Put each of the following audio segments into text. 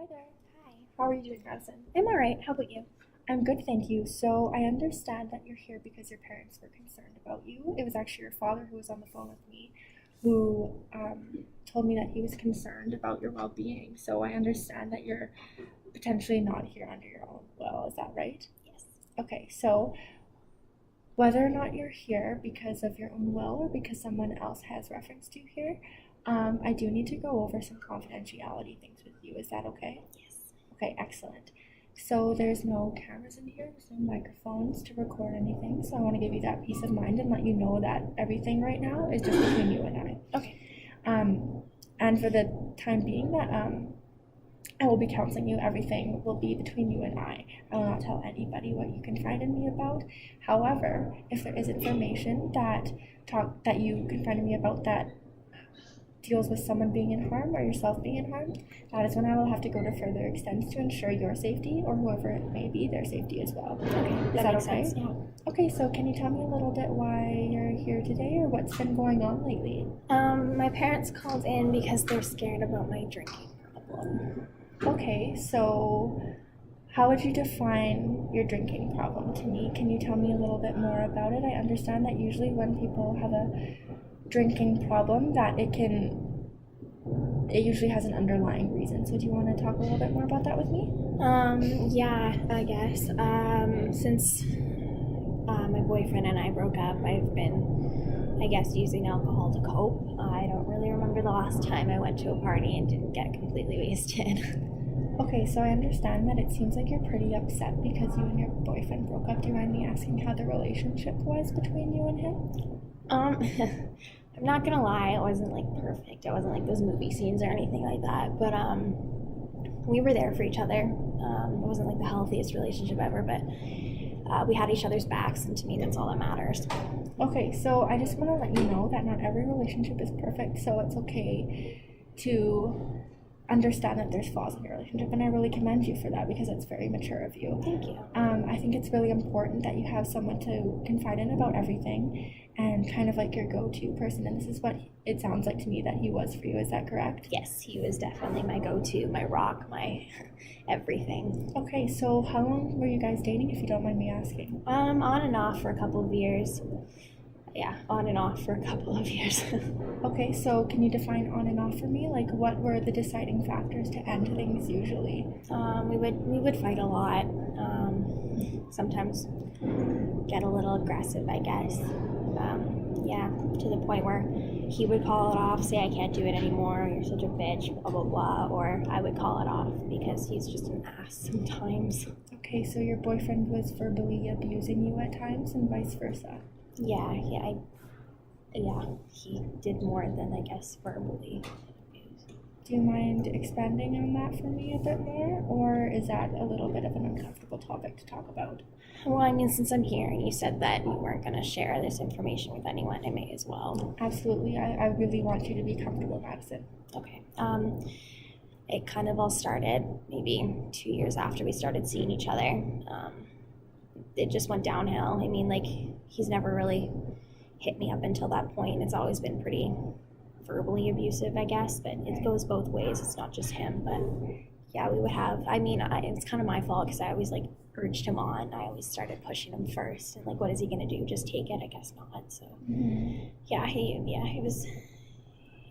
Hi there. Hi. How are you doing, Madison? I'm all right. How about you? I'm good, thank you. So I understand that you're here because your parents were concerned about you. It was actually your father who was on the phone with me who told me that he was concerned about your well-being. So I understand that you're potentially not here under your own will. Is that right? Yes. Okay, so whether or not you're here because of your own will or because someone else has referenced you here, I do need to go over some confidentiality things with you. Is that okay? Yes. Okay, excellent. So there's no cameras in here, there's no microphones to record anything. So I want to give you that peace of mind and let you know that everything right now is just between you and I. Okay. And for the time being that I will be counseling you, everything will be between you and I. I will not tell anybody what you confide in me about. However, if there is information that you confide in me about that deals with someone being in harm or yourself being in harm, that is when I will have to go to further extents to ensure your safety or whoever it may be, their safety as well. Okay. Is that makes okay? sense. Yeah. Okay, so can you tell me a little bit why you're here today or what's been going on lately? My parents called in because they're scared about my drinking problem. Okay, so how would you define your drinking problem to me? Can you tell me a little bit more about it? I understand that usually when people have a drinking problem that it usually has an underlying reason. So do you want to talk a little bit more about that with me? Yeah, I guess. Since my boyfriend and I broke up, I've been, I guess, using alcohol to cope. I don't really remember the last time I went to a party and didn't get completely wasted. Okay, so I understand that it seems like you're pretty upset because you and your boyfriend broke up. Do you mind me asking how the relationship was between you and him? I'm not gonna lie, it wasn't like perfect. It wasn't like those movie scenes or anything like that. But we were there for each other. It wasn't like the healthiest relationship ever, but we had each other's backs, and to me, that's all that matters. Okay, so I just want to let you know that not every relationship is perfect, so it's okay to understand that there's flaws in your relationship, and I really commend you for that because it's very mature of you. Thank you. I think it's really important that you have someone to confide in about everything and kind of like your go-to person, and this is what it sounds like to me that he was for you. Is that correct? Yes, he was definitely my go-to, my rock, my everything. Okay, so how long were you guys dating, if you don't mind me asking? On and off for a couple of years. Yeah, on and off for a couple of years. Okay, so can you define on and off for me? Like, what were the deciding factors to end things usually? We would fight a lot. Sometimes get a little aggressive, I guess. Yeah, to the point where he would call it off, say I can't do it anymore, you're such a bitch, blah blah blah, or I would call it off because he's just an ass sometimes. Okay, so your boyfriend was verbally abusing you at times and vice versa. Yeah, he did more than I guess verbally. Do you mind expanding on that for me a bit more, or is that a little bit of an uncomfortable topic to talk about? Well, I mean, since I'm here and you said that you weren't going to share this information with anyone, I may as well. Absolutely, I really want you to be comfortable, Madison. Okay. It kind of all started maybe 2 years after we started seeing each other. It just went downhill. I mean, like, he's never really hit me up until that point. It's always been pretty verbally abusive, I guess, but it goes both ways. It's not just him, but yeah, we would have, it's kind of my fault because I always like urged him on. I always started pushing him first, and like, what is he gonna do? Just take it? I guess not. So yeah, it was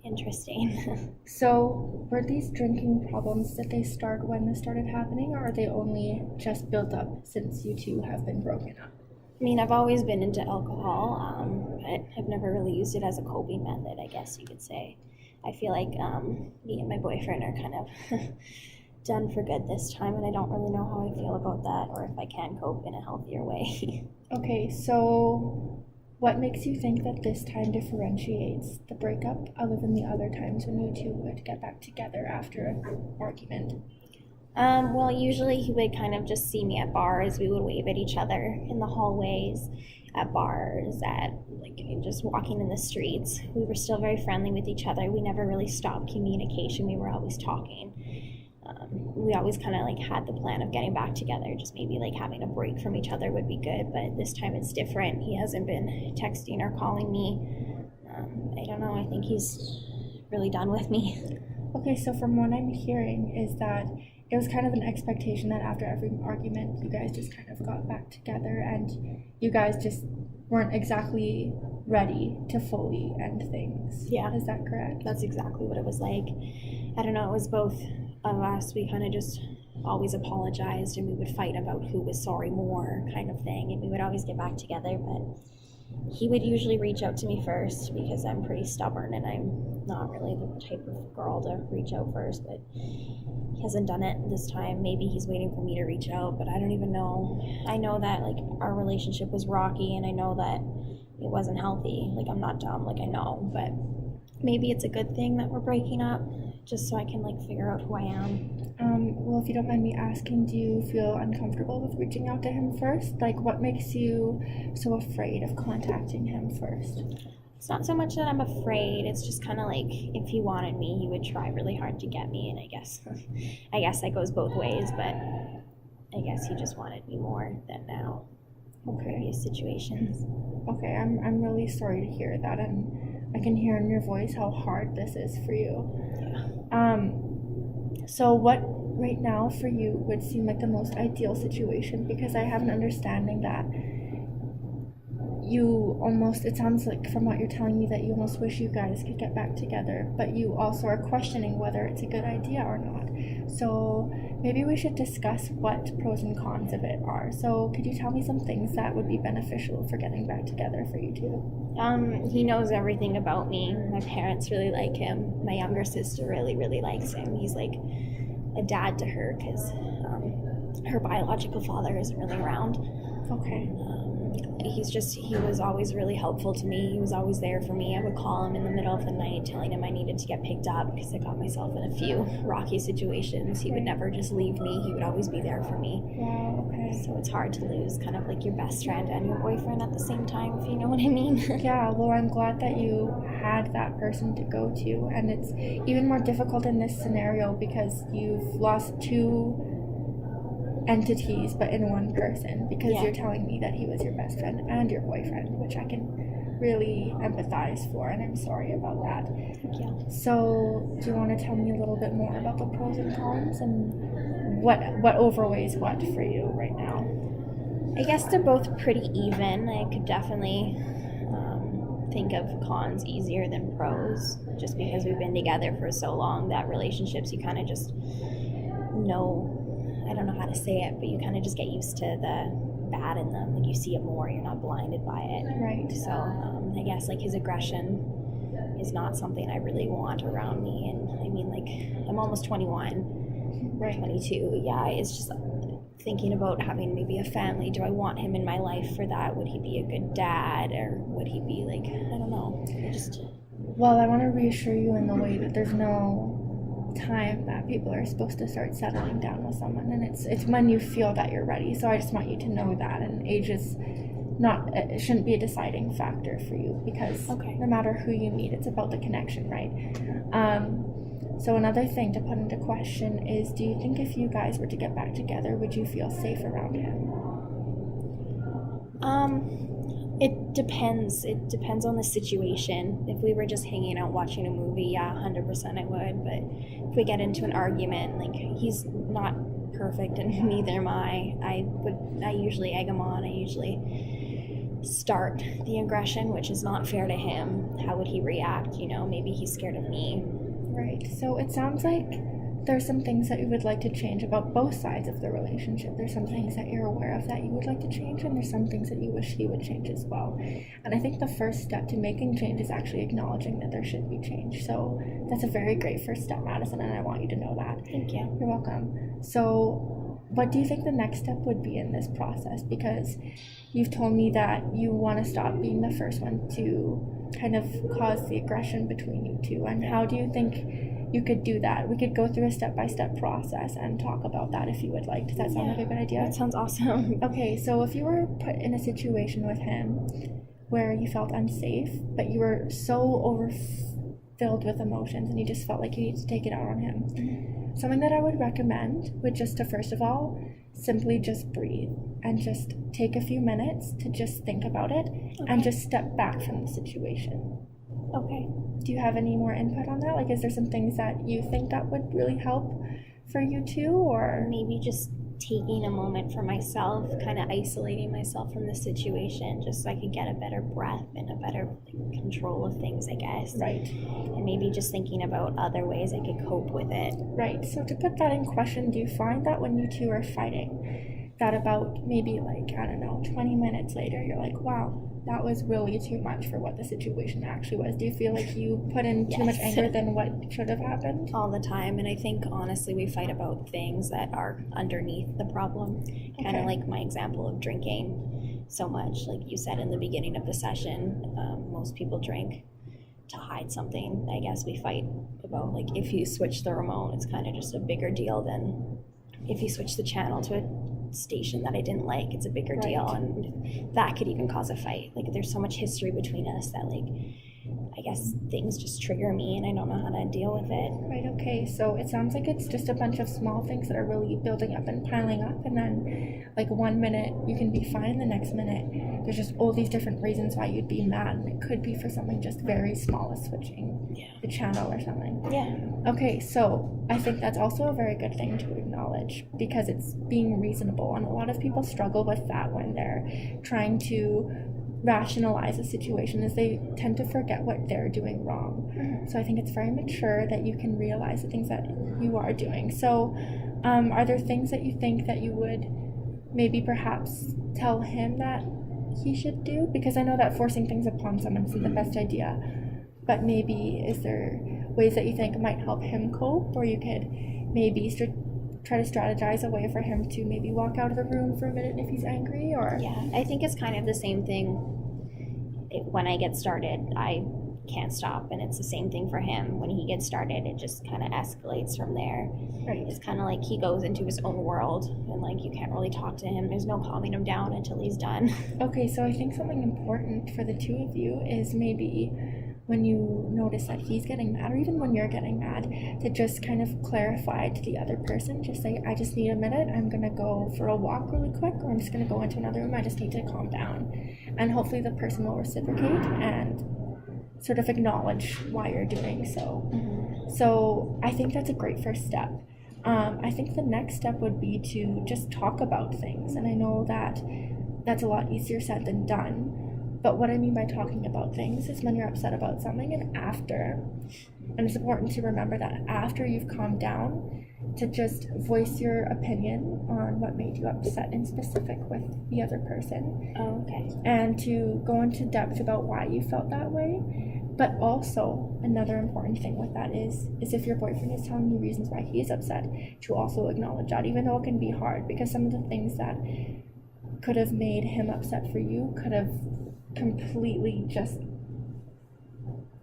interesting. So, were these drinking problems, did they start when this started happening, or are they only just built up since you two have been broken up? I mean, I've always been into alcohol, but I've never really used it as a coping method, I guess you could say. I feel like me and my boyfriend are kind of done for good this time, and I don't really know how I feel about that or if I can cope in a healthier way. Okay, so what makes you think that this time differentiates the breakup other than the other times when you two would get back together after an argument? Well, usually he would kind of just see me at bars. We would wave at each other in the hallways, at bars, at like just walking in the streets. We were still very friendly with each other. We never really stopped communication. We were always talking. We always kind of like had the plan of getting back together. Just maybe like having a break from each other would be good. But this time it's different. He hasn't been texting or calling me. I don't know. I think he's really done with me. Okay, so from what I'm hearing is that it was kind of an expectation that after every argument, you guys just kind of got back together and you guys just weren't exactly ready to fully end things. Yeah. Is that correct? That's exactly what it was like. I don't know, it was both of us. We kind of just always apologized and we would fight about who was sorry more kind of thing. And we would always get back together, but he would usually reach out to me first because I'm pretty stubborn and I'm not really the type of girl to reach out first, but he hasn't done it this time. Maybe he's waiting for me to reach out, but I don't even know. I know that like our relationship was rocky and I know that it wasn't healthy. Like I'm not dumb, like I know, but maybe it's a good thing that we're breaking up just so I can like figure out who I am. Well, if you don't mind me asking, do you feel uncomfortable with reaching out to him first? Like, what makes you so afraid of contacting him first? It's not so much that I'm afraid. It's just kind of like if he wanted me, he would try really hard to get me. And I guess that goes both ways. But I guess he just wanted me more than now. Okay. Previous situations. Okay, I'm really sorry to hear that, and I can hear in your voice how hard this is for you. Yeah. So what right now for you would seem like the most ideal situation? Because I have an understanding that you almost, it sounds like from what you're telling me that you almost wish you guys could get back together, but you also are questioning whether it's a good idea or not. So maybe we should discuss what pros and cons of it are. So could you tell me some things that would be beneficial for getting back together for you two? He knows everything about me. My parents really like him. My younger sister really, really likes him. He's like a dad to her because her biological father isn't really around. Okay. He was always really helpful to me. He was always there for me. I would call him in the middle of the night telling him I needed to get picked up because I got myself in a few rocky situations. He would never just leave me. He would always be there for me. Wow, okay. So it's hard to lose kind of like your best friend and your boyfriend at the same time, if you know what I mean. Yeah, well, I'm glad that you had that person to go to, and it's even more difficult in this scenario because you've lost two entities but in one person, because Yeah. you're telling me that he was your best friend and your boyfriend, which I can really empathize for, and I'm sorry about that. Thank you. So do you want to tell me a little bit more about the pros and cons and what overweighs what for you right now? I guess they're both pretty even. I could definitely think of cons easier than pros, just because we've been together for so long that relationships you kind of just know. I don't know how to say it, but you kind of just get used to the bad in them. Like you see it more, you're not blinded by it. Right. So I guess like his aggression is not something I really want around me. And I mean, like I'm almost 21, Right. 22. Yeah, it's just thinking about having maybe a family. Do I want him in my life for that? Would he be a good dad, or would he be like, I don't know. Well, I want to reassure you in the way that there's no time that people are supposed to start settling down with someone, and it's when you feel that you're ready. So I just want you to know that, and age is not, it shouldn't be a deciding factor for you, because Okay. no matter who you meet, it's about the connection, right? So another thing to put into question is, do you think if you guys were to get back together, would you feel safe around him? It depends. It depends on the situation. If we were just hanging out watching a movie, yeah, 100% I would. But if we get into an argument, like he's not perfect and neither am I. I usually egg him on. I usually start the aggression, which is not fair to him. How would he react? You know, maybe he's scared of me. Right. So it sounds like there's some things that you would like to change about both sides of the relationship. There's some things that you're aware of that you would like to change, and there's some things that you wish he would change as well. And I think the first step to making change is actually acknowledging that there should be change. So that's a very great first step, Madison, and I want you to know that. Thank you. You're welcome. So what do you think the next step would be in this process? Because you've told me that you want to stop being the first one to kind of cause the aggression between you two. And how do you think you could do that? We could go through a step-by-step process and talk about that if you would like. Does that sound like a good idea? That sounds awesome. Okay, so if you were put in a situation with him where you felt unsafe, but you were so overfilled with emotions and you just felt like you needed to take it out on him, something that I would recommend would just to, first of all, simply just breathe and just take a few minutes to just think about it and just step back from the situation. Okay. Do you have any more input on that? Like, is there some things that you think that would really help for you two, or? Maybe just taking a moment for myself, kind of isolating myself from the situation, just so I could get a better breath and a better control of things, I guess. Right. And maybe just thinking about other ways I could cope with it. Right. So to put that in question, do you find that when you two are fighting, that about maybe like, I don't know, 20 minutes later, you're like, wow, that was really too much for what the situation actually was? Do you feel like you put in too much Yes. anger than what should have happened? All the time, and I think honestly we fight about things that are underneath the problem. Kind of Okay. like my example of drinking so much, like you said in the beginning of the session. Most people drink to hide something. I guess we fight about, like, if you switch the remote, it's kind of just a bigger deal than if you switch the channel to a station that I didn't like. It's a bigger deal, Right. and that could even cause a fight. Like, there's so much history between us that, like, I guess things just trigger me and I don't know how to deal with it. Right, okay. So it sounds like it's just a bunch of small things that are really building up and piling up, and then like 1 minute you can be fine, the next minute there's just all these different reasons why you'd be mad, and it could be for something just very small as switching Yeah. the channel or something. Yeah. Okay, so I think that's also a very good thing to acknowledge, because it's being reasonable, and a lot of people struggle with that when they're trying to rationalize a situation, is they tend to forget what they're doing wrong. So I think it's very mature that you can realize the things that you are doing. So are there things that you think that you would maybe perhaps tell him that he should do? Because I know that forcing things upon someone isn't the best idea, but maybe is there ways that you think might help him cope, or you could maybe try to strategize a way for him to maybe walk out of the room for a minute if he's angry, or? Yeah, I think it's kind of the same thing. When I get started, I can't stop, and it's the same thing for him. When he gets started, it just kind of escalates from there. Right. It's kind of like he goes into his own world, and like you can't really talk to him. There's no calming him down until he's done. Okay, so I think something important for the two of you is maybe when you notice that he's getting mad, or even when you're getting mad, to just kind of clarify to the other person, just say, I just need a minute, I'm gonna go for a walk really quick, or I'm just gonna go into another room, I just need to calm down. And hopefully the person will reciprocate and sort of acknowledge why you're doing so. So I think that's a great first step. I think the next step would be to just talk about things, and I know that that's a lot easier said than done. But what I mean by talking about things is when you're upset about something, and after, and it's important to remember that after you've calmed down, to just voice your opinion on what made you upset in specific with the other person, Oh, okay. and to go into depth about why you felt that way. But also, another important thing with that is if your boyfriend is telling you reasons why he is upset, to also acknowledge that, even though it can be hard, because some of the things that could have made him upset for you could have completely just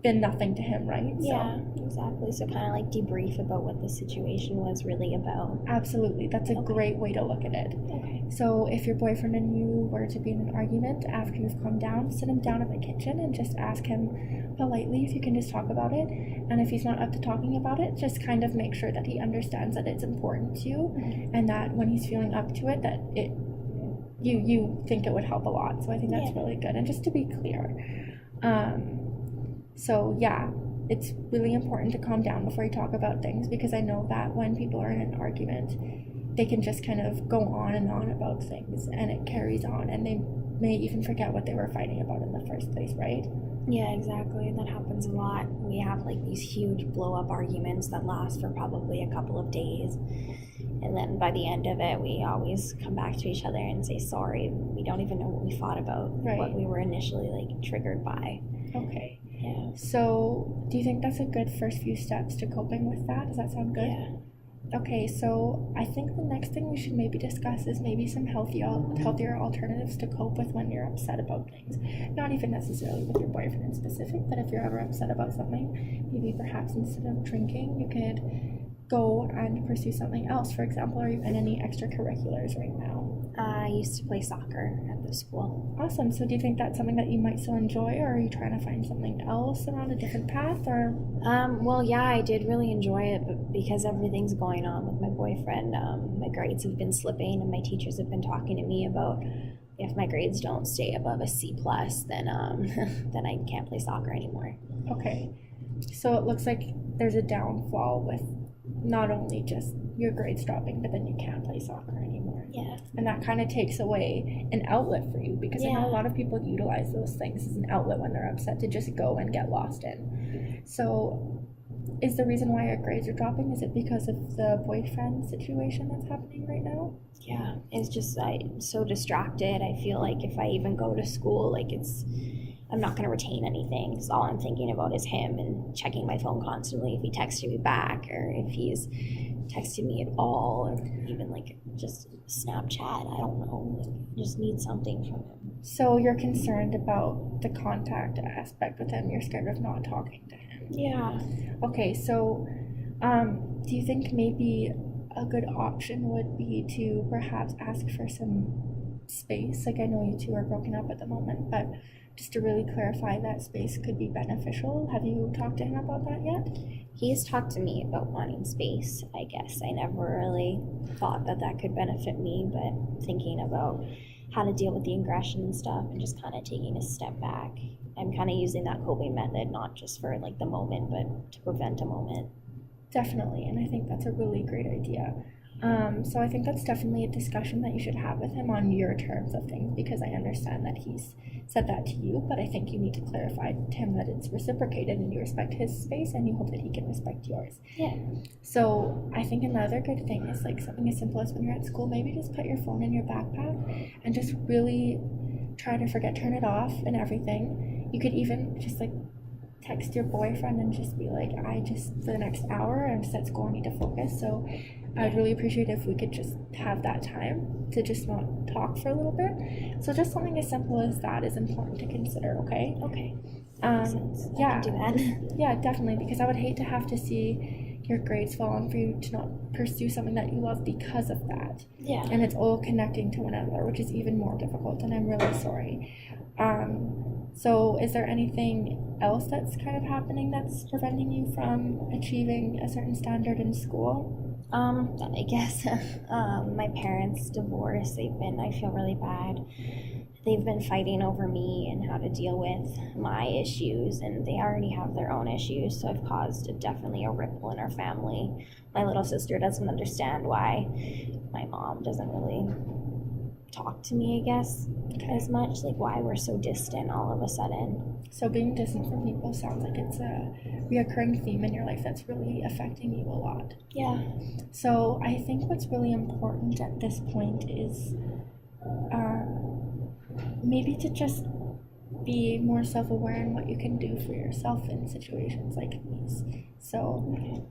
been nothing to him, right? Yeah, exactly. So kind of like debrief about what the situation was really about. So absolutely, that's a great way to look at it. Okay. So if your boyfriend and you were to be in an argument, after you've calmed down, sit him down in the kitchen and just ask him politely if you can just talk about it. And if he's not up to talking about it, just kind of make sure that he understands that it's important to you, and that when he's feeling up to it, that you think it would help a lot. So I think that's really good. And just to be clear, so yeah, it's really important to calm down before you talk about things, because I know that when people are in an argument, they can just kind of go on and on about things, and it carries on, and they may even forget what they were fighting about in the first place, right? Yeah, exactly. That happens a lot. We have like these huge blow up arguments that last for probably a couple of days. And then by the end of it, we always come back to each other and say sorry. We don't even know what we fought about, Right. what we were initially like triggered by. Okay. Yeah. So do you think that's a good first few steps to coping with that? Does that sound good? Yeah. Okay, so I think the next thing we should maybe discuss is maybe some healthier alternatives to cope with when you're upset about things. Not even necessarily with your boyfriend in specific, but if you're ever upset about something, maybe perhaps instead of drinking, you could go and pursue something else. For example, are you in any extracurriculars right now? I used to play soccer at the school. Awesome. So do you think that's something that you might still enjoy, or are you trying to find something else around a different path, or? Well, yeah, I did really enjoy it, but because everything's going on with my boyfriend, my grades have been slipping, and my teachers have been talking to me about if my grades don't stay above a C+, then then I can't play soccer anymore. Okay. So it looks like there's a downfall with not only just your grades dropping, but then you can't play soccer anymore. Yeah. And that kind of takes away an outlet for you, because I know Yeah. a lot of people utilize those things as an outlet when they're upset to just go and get lost in. So is the reason why your grades are dropping, is it because of the boyfriend situation that's happening right now? Yeah. It's just I'm so distracted. I feel like if I even go to school, like I'm not going to retain anything because all I'm thinking about is him and checking my phone constantly if he texted me back or if he's texted me at all, or even like just Snapchat. I don't know. I just need something from him. So you're concerned about the contact aspect with him. You're scared of not talking to him. Yeah. Okay, so do you think maybe a good option would be to perhaps ask for some space? Like, I know you two are broken up at the moment, but just to really clarify, that space could be beneficial. Have you talked to him about that yet? He's talked to me about wanting space, I guess. I never really thought that could benefit me, but thinking about how to deal with the aggression and stuff and just kind of taking a step back. I'm kind of using that coping method, not just for like the moment, but to prevent a moment. Definitely, and I think that's a really great idea. So I think that's definitely a discussion that you should have with him on your terms of things, because I understand that he's said that to you, but I think you need to clarify to him that it's reciprocated and you respect his space and you hope that he can respect yours. Yeah. So I think another good thing is like something as simple as when you're at school, maybe just put your phone in your backpack and just really try to turn it off and everything. You could even just like text your boyfriend and just be like, for the next hour, I'm just at school, I need to focus. So I'd really appreciate if we could just have that time to just not talk for a little bit. So just something as simple as that is important to consider, okay? Okay. Makes sense. Yeah. I can do that. Yeah, definitely, because I would hate to have to see your grades fall and for you to not pursue something that you love because of that. Yeah. And it's all connecting to one another, which is even more difficult, and I'm really sorry. So is there anything else that's kind of happening that's preventing you from achieving a certain standard in school? I guess my parents' divorce, I feel really bad. They've been fighting over me and how to deal with my issues, and they already have their own issues, so I've caused definitely a ripple in our family. My little sister doesn't understand why my mom doesn't really talk to me, I guess, as much, like why we're so distant all of a sudden. So being distant from people sounds like it's a reoccurring theme in your life that's really affecting you a lot. Yeah. So I think what's really important at this point is maybe to just be more self-aware in what you can do for yourself in situations like these. So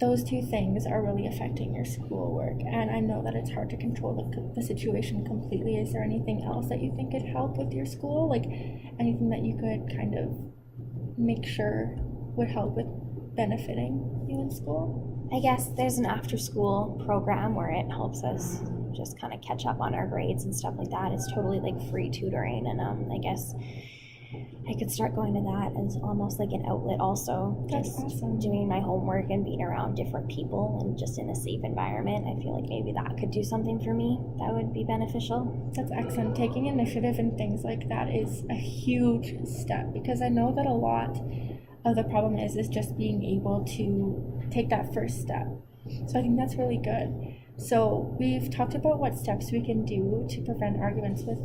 those two things are really affecting your schoolwork, and I know that it's hard to control the situation completely. Is there anything else that you think could help with your school? Like anything that you could kind of make sure would help with benefiting you in school? I guess there's an after-school program where it helps us just kind of catch up on our grades and stuff like that. It's totally like free tutoring, and I guess I could start going to that as almost like an outlet also. That's just awesome. doing my homework and being around different people and just in a safe environment. I feel like maybe that could do something for me that would be beneficial. That's excellent. Taking initiative and things like that is a huge step, because I know that a lot of the problem is just being able to take that first step. So I think that's really good. So we've talked about what steps we can do to prevent arguments with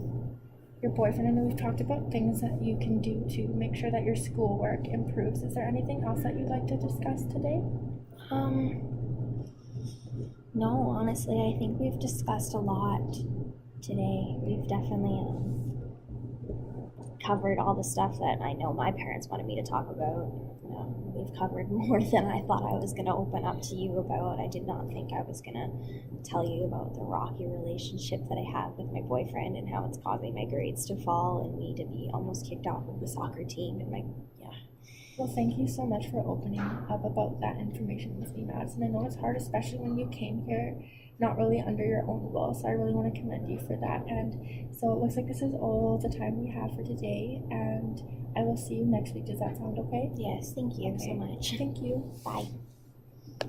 your boyfriend, and we've talked about things that you can do to make sure that your schoolwork improves. Is there anything else that you'd like to discuss today? No, honestly, I think we've discussed a lot today. We've definitely covered all the stuff that I know my parents wanted me to talk about. We've covered more than I thought I was going to open up to you about. I did not think I was going to tell you about the rocky relationship that I have with my boyfriend and how it's causing my grades to fall and me to be almost kicked off of the soccer team. And Well, thank you so much for opening up about that information with me, Mads. And I know it's hard, especially when you came here not really under your own will. So I really want to commend you for that. And so it looks like this is all the time we have for today. And I will see you next week. Does that sound okay? Yes, thank you so Okay. much. Thank you. Bye.